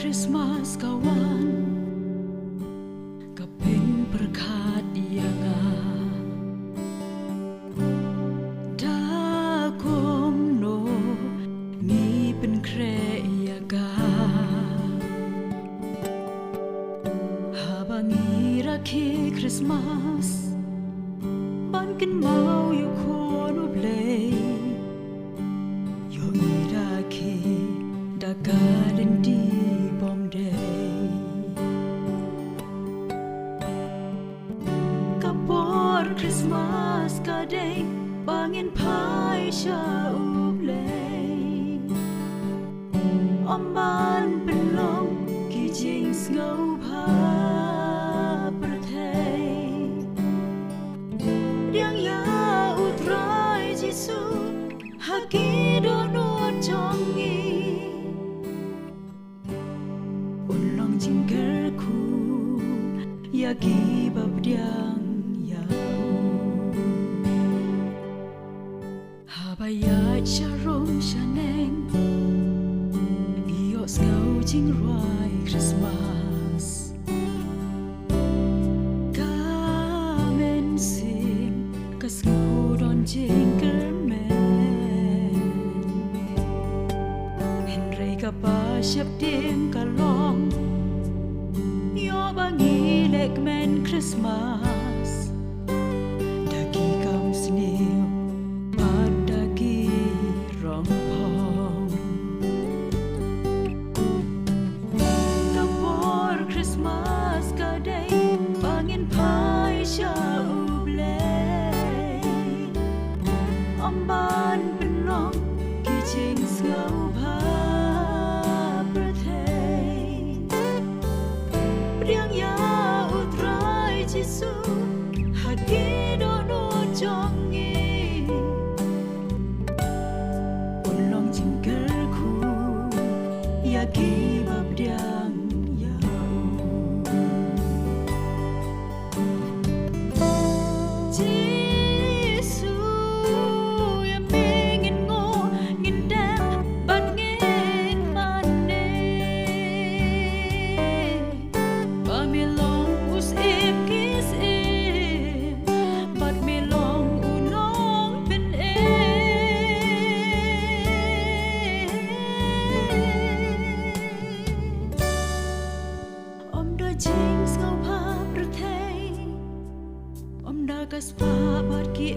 ริสต์มาสkawan kaping berkat yanga dakum no mi pen kre yaga habangi rakhi Christmas ban kin mau yu khonu play yo mi rakhi daga den di bom day kapor Christmas ka day bangin pai sha uplay omban belong ki jing ngau pha prathai riang ya utrai jisu haki do no chongi ulong jingger ku yagi babdiang ya habaya charom shaneng iyo skau jing roi Christmas kamen sim kasku don jingger men henry kapa shap ding kalong yo bangi lek men Christmas dagi kam snew padagi rong pong kapor Christmas ka day bangin pai sha ublay amban penong ki jing ngau pha prathai riang ya utrai jisu haki do no chongi ulong jingger ku yagi babdiang yau jisu ya pengin ngo ngindam ban ngin mane pamilong us ip kis ip bat milong unong pen om do jing ngau pha prathai om da kas pa bat ki